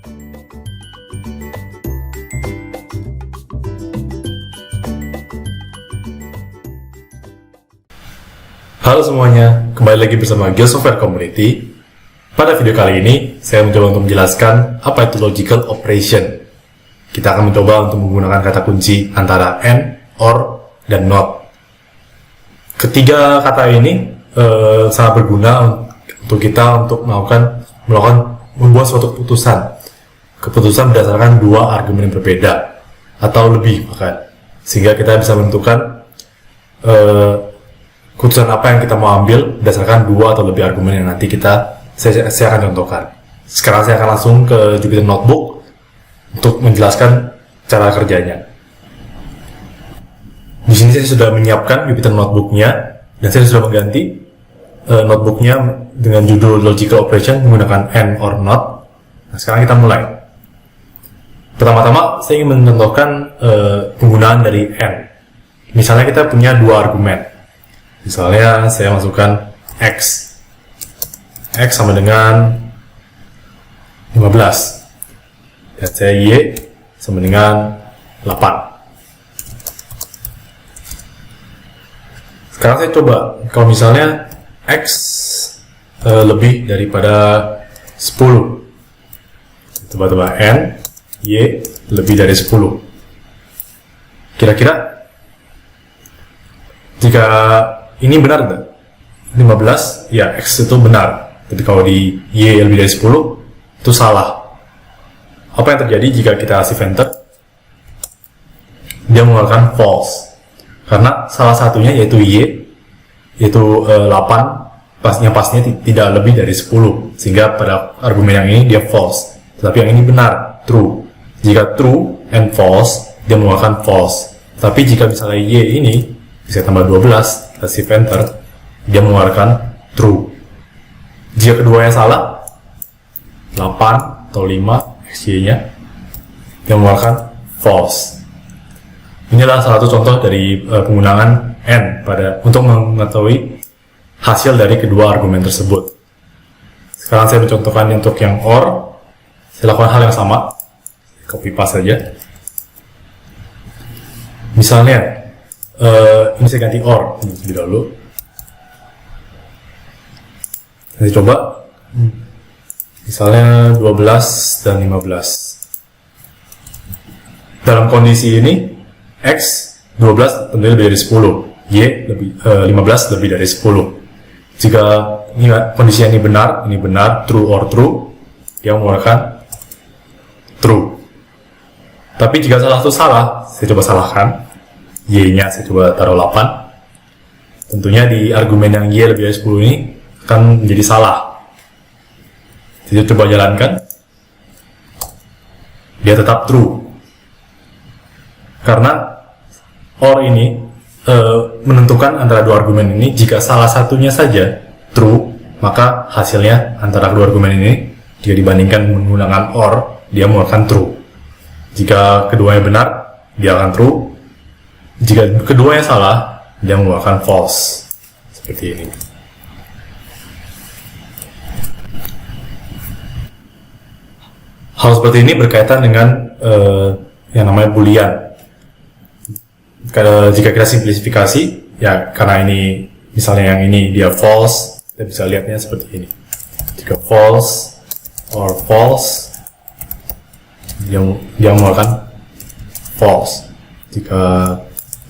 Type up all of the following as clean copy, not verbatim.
Halo semuanya, kembali lagi bersama GeoSoftware Community. Pada video kali ini, saya mencoba untuk menjelaskan apa itu logical operation. Kita akan mencoba untuk menggunakan kata kunci antara and, or, dan not. Ketiga kata ini sangat berguna untuk kita untuk membuat suatu keputusan. Keputusan berdasarkan dua argumen yang berbeda, atau lebih bahkan. Sehingga kita bisa menentukan keputusan apa yang kita mau ambil berdasarkan dua atau lebih argumen yang nanti saya akan contohkan. Sekarang saya akan langsung ke Jupyter Notebook untuk menjelaskan cara kerjanya. Di sini saya sudah menyiapkan Jupyter Notebooknya dan saya sudah mengganti notebooknya dengan judul Logical Operation menggunakan and or not. Nah, sekarang kita mulai. Pertama-tama saya ingin mencontohkan penggunaan dari and. Misalnya kita punya dua argumen. Misalnya saya masukkan X sama dengan 15 dan saya Y sama dengan 8. Sekarang saya coba, kalau misalnya X lebih daripada 10, coba N, Y lebih dari 10. Kira-kira jika ini benar enggak? 15, ya X itu benar. Tapi kalau di Y lebih dari 10, itu salah. Apa yang terjadi jika kita shift enter? Dia mengeluarkan false. Karena salah satunya yaitu Y, yaitu 8, pastinya tidak lebih dari 10. Sehingga pada argumen yang ini dia false. Tetapi yang ini benar, true. Jika true and false, dia mengeluarkan false. Tapi jika misalnya Y ini bisa tambah 12, kita shift enter, dia mengeluarkan true. Jika keduanya salah, 8 atau 5 XY-nya, dia mengeluarkan false. Inilah salah satu contoh dari penggunaan and untuk mengetahui hasil dari kedua argumen tersebut. Sekarang saya mencontohkan untuk yang or. Saya lakukan hal yang sama, copy paste saja. Misalnya ini saya ganti or lebih dahulu. Saya coba misalnya 12 dan 15. Dalam kondisi ini X 12 tentunya lebih dari 10, Y 15 lebih dari 10. Jika kondisi ini benar, true or true, dia mengeluarkan true. Tapi jika salah satu salah, saya coba salahkan. Y-nya saya coba taruh 8. Tentunya di argumen yang Y lebih dari 10 ini akan menjadi salah. Jadi coba jalankan. Dia tetap true. Karena or ini menentukan antara dua argumen ini. Jika salah satunya saja true, maka hasilnya antara kedua argumen ini, jika dibandingkan menggunakan or, dia mengeluarkan true. Jika keduanya benar, dia akan true. Jika keduanya salah, dia mengeluarkan false. Seperti ini. Hal seperti ini berkaitan dengan yang namanya boolean. Jika kita simplifikasi, ya karena ini misalnya yang ini dia false, kita bisa lihatnya seperti ini. Jika false or false, dia mengeluarkan false. Jika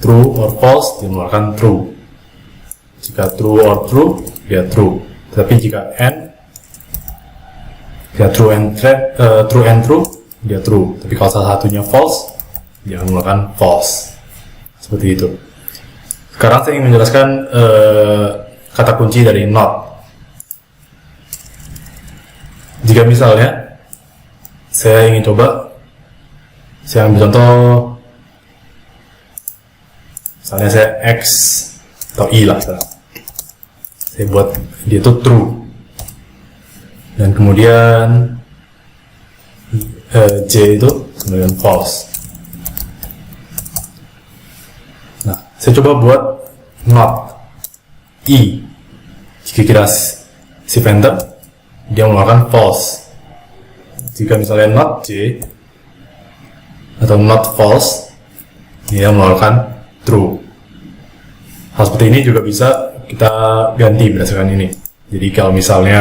true or false, dia mengeluarkan true. Jika true or true, dia true. Tetapi jika true and true, dia true. Tapi kalau salah satunya false, dia mengeluarkan false. Seperti itu. Sekarang saya ingin menjelaskan kata kunci dari not. Jika misalnya saya ingin coba, saya ambil contoh, misalnya saya X atau I lah, saya buat dia itu true, dan kemudian J itu kemudian false. Nah, saya coba buat not I. Jika kita shift enter, dia mengeluarkan false. jika misalnya not J atau not false, dia mengeluarkan true. Hal seperti ini juga bisa kita ganti berdasarkan ini. Jadi kalau misalnya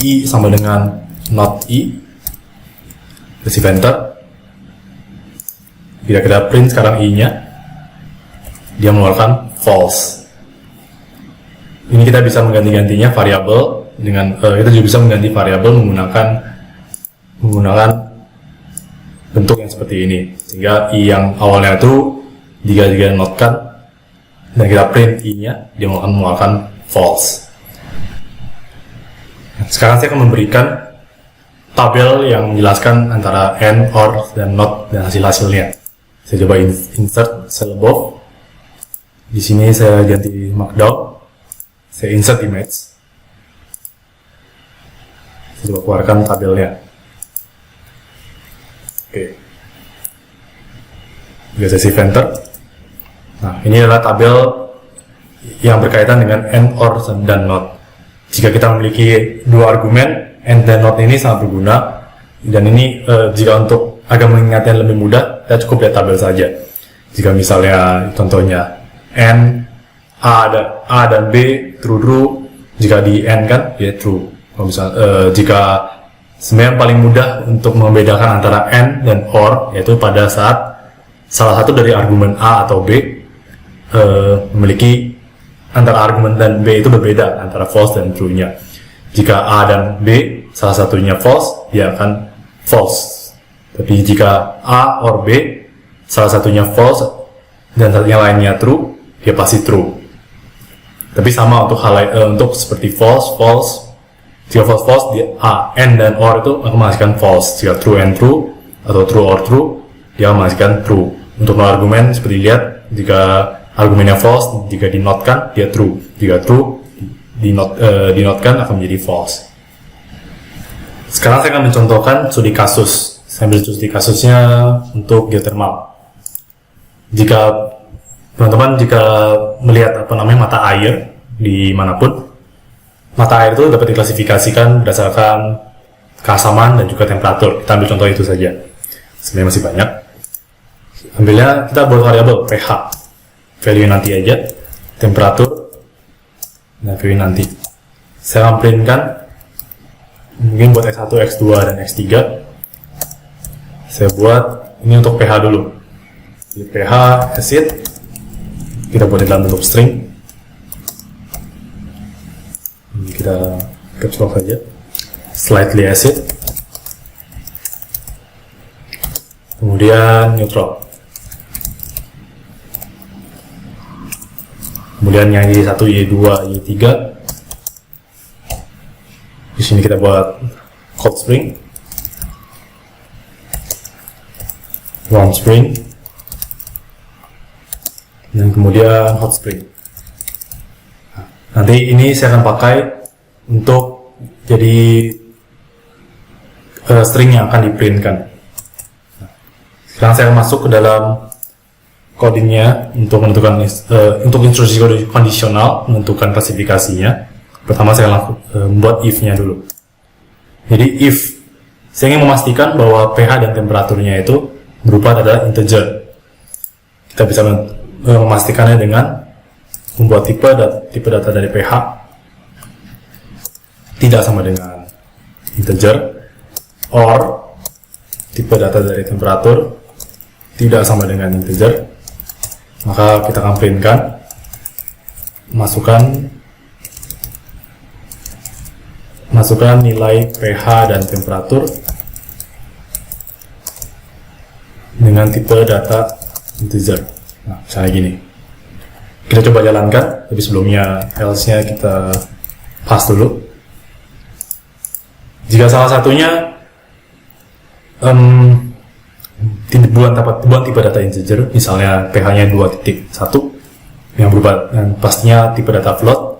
I sama dengan not I, receive enter. Bila kita print sekarang I nya, dia mengeluarkan false. Ini kita bisa mengganti-gantinya variabel dengan kita juga bisa mengganti variabel menggunakan bentuk yang seperti ini. Sehingga I yang awalnya itu jika not-kan dan kita print I nya, dia akan mengeluarkan false. Sekarang saya akan memberikan tabel yang menjelaskan antara and, or, dan not dan hasil-hasilnya. Saya coba insert cell above. Di sini saya ganti markdown. Saya insert image. Saya coba keluarkan tabelnya. Oke. Juga saya save enter. Nah, ini adalah tabel yang berkaitan dengan and, or, dan not. Jika kita memiliki dua argumen, and dan not ini sangat berguna. Dan ini jika untuk agar mengingatnya lebih mudah, kita cukup lihat tabel saja. Jika misalnya contohnya and A dan B true, jika di and kan ya true. Kalau misalnya jika sebenarnya yang paling mudah untuk membedakan antara and dan or, yaitu pada saat salah satu dari argumen A atau B memiliki antara argumen dan B itu berbeda antara false dan true-nya. Jika A dan B salah satunya false, dia akan false. Tapi jika A or B salah satunya false dan yang lainnya true, dia pasti true. Tapi sama untuk untuk seperti false. Jika false, dia A, and dan or itu akan menghasilkan false. Jika true and true atau true or true, dia akan menghasilkan true. Untuk argumen seperti lihat, jika argumennya false, jika dinotkan dia true. Jika true, dinotkan akan menjadi false. Sekarang saya akan mencontohkan studi kasus. Saya ambil studi kasusnya untuk geothermal. Jika teman-teman melihat mata air di manapun, mata air itu dapat diklasifikasikan berdasarkan keasaman dan juga temperatur. Kita ambil contoh itu saja. Sebenarnya masih banyak. Ambilnya kita buat variabel pH. Value nanti aja, temperatur, dan value nanti. Saya akan printkan mungkin buat X1, X2, dan X3. Saya buat ini untuk pH dulu. Di pH acid kita buat dalam bentuk string. Ini kita caps lock saja. Slightly acid. Kemudian neutral. Kemudian yang Y1, Y2, Y3. Di sini kita buat cold spring, warm spring, dan kemudian hot spring. Nanti ini saya akan pakai untuk jadi string yang akan diprintkan. Sekarang saya akan masuk ke dalam codingnya untuk menentukan untuk instruksi kondisional, menentukan klasifikasinya. Pertama saya langsung membuat if-nya dulu. Jadi if saya ingin memastikan bahwa pH dan temperaturnya itu berupa adalah integer. Kita bisa memastikannya dengan membuat tipe data dari pH tidak sama dengan integer, or tipe data dari temperatur tidak sama dengan integer. Maka kita akan printkan, masukkan nilai pH dan temperatur dengan tipe data integer. Nah, misalnya gini. Kita coba jalankan, tapi sebelumnya else-nya kita pass dulu. Jika salah satunya bukan tipe data integer, misalnya pH-nya 2.1 yang berubah, dan pastinya tipe data float,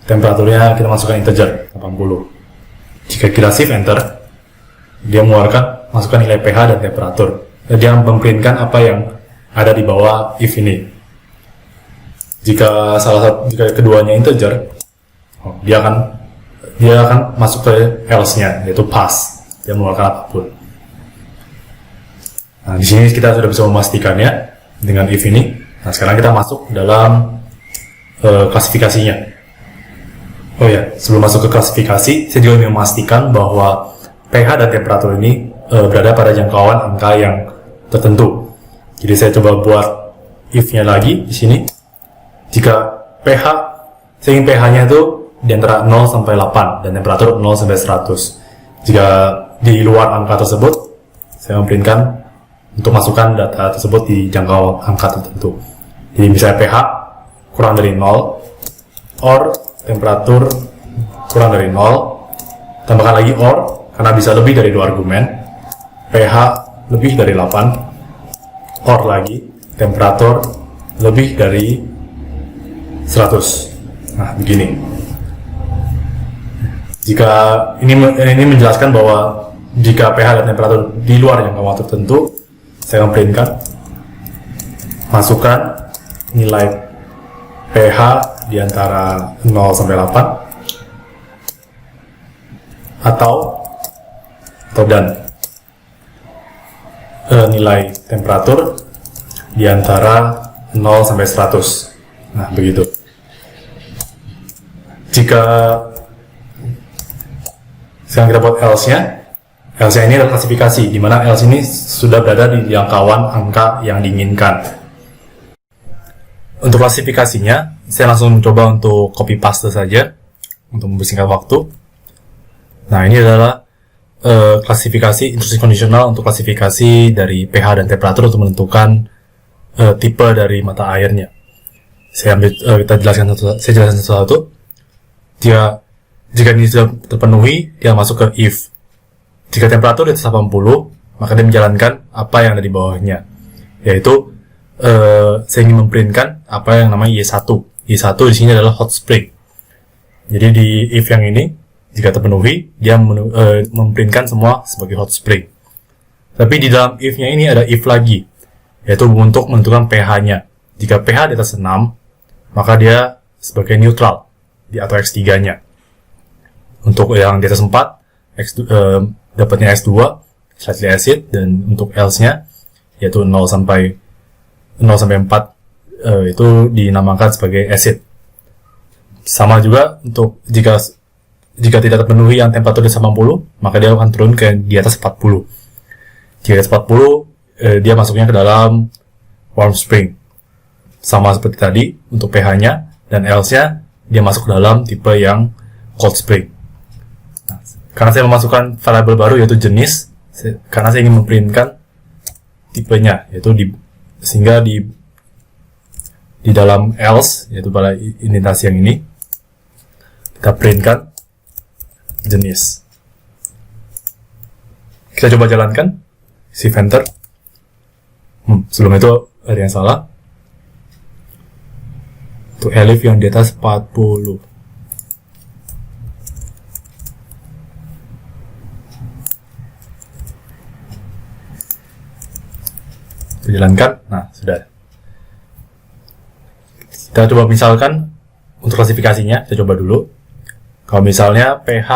temperaturnya kita masukkan integer 80. Jika kita shift enter, dia masukkan nilai pH dan temperatur. Dia memprintkan apa yang ada di bawah if ini. Jika keduanya integer, dia akan masuk ke else-nya, yaitu pass. Dia mengeluarkan apapun. Nah, di sini kita sudah bisa memastikannya dengan if ini. Nah, sekarang kita masuk dalam klasifikasinya. Oh ya, sebelum masuk ke klasifikasi, saya juga ingin memastikan bahwa pH dan temperatur ini berada pada jangkauan angka yang tertentu. Jadi saya coba buat if-nya lagi di sini. Jika pH, saya ingin pH-nya itu di antara 0 sampai 8 dan temperatur 0 sampai 100. Jika di luar angka tersebut, saya memprintkan untuk masukkan data tersebut di jangkauan angka tertentu. Jadi misalnya pH kurang dari 0 or temperatur kurang dari 0, tambahkan lagi or karena bisa lebih dari 2 argumen, pH lebih dari 8, or lagi temperatur lebih dari 100. Nah, begini. Jika ini menjelaskan bahwa jika pH dan temperatur di luar jangkauan tertentu, saya memprintkan masukkan nilai pH di antara 0 sampai 8 atau dan nilai temperatur di antara 0 sampai 100. Nah, begitu. Jika sekarang kita buat else-nya. Else ini adalah klasifikasi, di mana else ini sudah berada di jangkauan angka yang diinginkan. Untuk klasifikasinya, saya langsung mencoba untuk copy paste saja untuk mempersingkat waktu. Nah, ini adalah klasifikasi intrusi kondisional untuk klasifikasi dari pH dan temperatur untuk menentukan tipe dari mata airnya. Saya jelaskan satu-satu. Jika ini sudah terpenuhi, dia masuk ke if. Jika temperatur di atas 80, maka dia menjalankan apa yang ada di bawahnya, yaitu saya ingin memprintkan apa yang namanya Y1. Y1 di sini adalah hot spring. Jadi di if yang ini, jika terpenuhi, dia memprintkan semua sebagai hot spring. Tapi di dalam if-nya ini ada if lagi, yaitu untuk menentukan pH-nya. Jika pH di atas 6, maka dia sebagai neutral atau X3-nya. Untuk yang di atas 4, dapatnya S2, slightly acid, dan untuk else-nya, yaitu 0 sampai 4, itu dinamakan sebagai acid. Sama juga untuk jika tidak terpenuhi yang temperatur di atas 80, maka dia akan turun ke di atas 40. Jika di atas 40, dia masuknya ke dalam warm spring. Sama seperti tadi untuk pH-nya, dan else-nya dia masuk ke dalam tipe yang cold spring. Nah, karena saya memasukkan variabel baru yaitu jenis, karena saya ingin memprintkan tipenya, yaitu sehingga di dalam else, yaitu pada indentasi yang ini, kita printkan jenis. Kita coba jalankan, shift enter. Sebelum itu ada yang salah. Untuk elif yang di atas 40. Kita jalankan, nah sudah. Kita coba misalkan untuk klasifikasinya, kita coba dulu. Kalau misalnya pH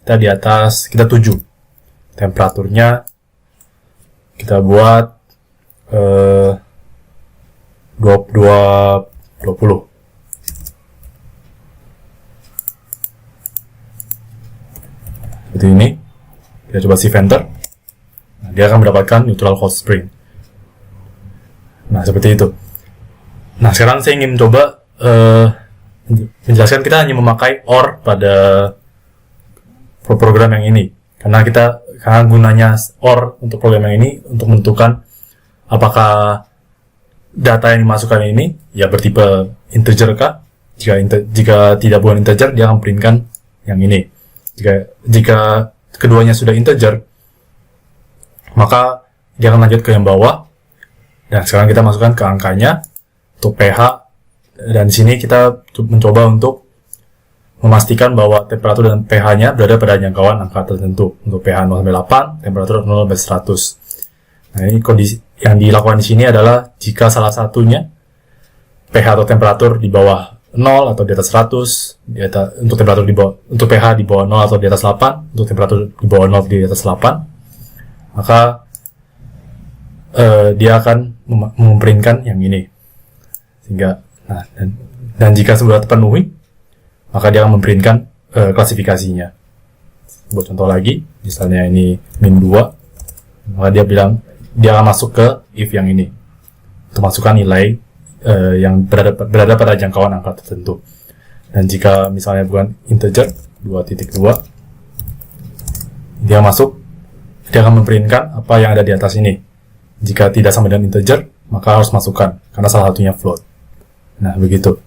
kita di atas, kita 7. Temperaturnya kita buat 20. Seperti ini. Kita coba shift enter. Nah, dia akan mendapatkan neutral hot spring. Nah, seperti itu. Nah, sekarang saya ingin mencoba menjelaskan kita hanya memakai OR pada program yang ini. Karena gunanya OR untuk program yang ini untuk menentukan apakah data yang dimasukkan ini ya bertipe integer kah? Jika tidak bukan integer, dia akan printkan yang ini. Jika keduanya sudah integer, maka dia akan lanjut ke yang bawah. Dan sekarang kita masukkan ke angkanya untuk pH, dan di sini kita mencoba untuk memastikan bahwa temperatur dan pH-nya berada pada jangkauan angka tertentu. Untuk pH 0-8, temperatur 0-100. Nah, ini kondisi yang dilakukan di sini adalah jika salah satunya pH atau temperatur di bawah 0 atau di atas 100, untuk temperatur di bawah, untuk pH di bawah 0 atau di atas 8, untuk temperatur di bawah 0 di atas 8, maka dia akan memprintkan yang ini. Sehingga dan jika sudah terpenuhi, maka dia akan memprintkan klasifikasinya. Buat contoh lagi, misalnya ini min 2, maka dia bilang dia akan masuk ke if yang ini untuk masukkan nilai yang berada pada jangkauan angka tertentu. Dan jika misalnya bukan integer 2.2, dia akan memprintkan apa yang ada di atas ini. Jika tidak sama dengan integer, maka harus masukkan karena salah satunya float. Nah, begitu.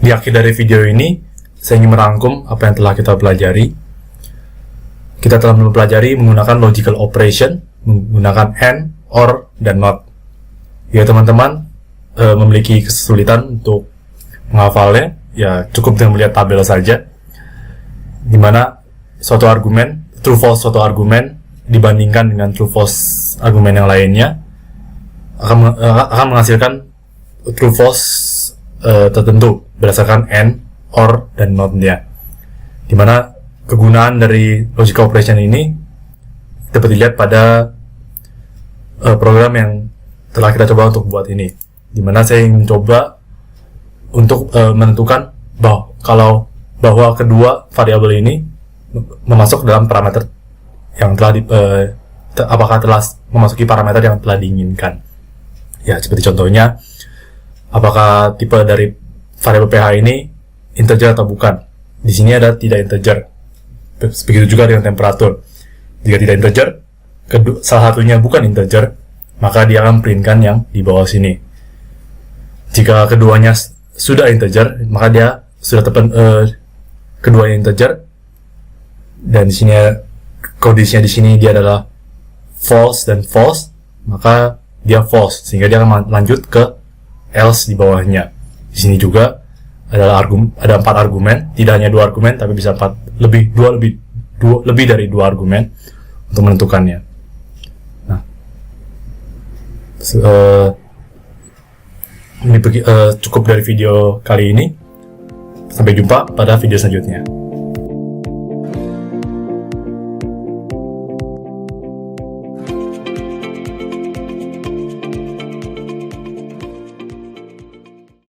Di akhir dari video ini, saya ingin merangkum apa yang telah kita pelajari. Kita telah mempelajari menggunakan logical operation, menggunakan AND, OR, dan NOT. Ya, teman-teman memiliki kesulitan untuk menghafalnya, ya cukup dengan melihat tabel saja, di mana suatu argumen, true false suatu argumen dibandingkan dengan true false argumen yang lainnya akan menghasilkan true false tertentu berdasarkan AND, OR, dan NOT-nya. Dimana kegunaan dari logical operation ini dapat dilihat pada program yang telah kita coba untuk buat ini. Dimana saya ingin mencoba untuk menentukan bahwa kedua variabel ini memasuk dalam parameter yang telah apakah telah memasuki parameter yang telah diinginkan. Ya, seperti contohnya, apakah tipe dari variabel pH ini integer atau bukan. Di sini ada tidak integer. Begitu juga dengan temperatur. Jika tidak integer, salah satunya bukan integer, maka dia akan printkan yang di bawah sini. Jika keduanya sudah integer, maka dia sudah keduanya integer, dan di sini kondisinya di sini dia adalah false dan false, maka dia false, sehingga dia akan lanjut ke else di bawahnya. Di sini juga ada 4 argumen, tidak hanya 2 argumen, tapi bisa lebih dari 2 argumen untuk menentukannya. Nah, ini cukup dari video kali ini. Sampai jumpa pada video selanjutnya.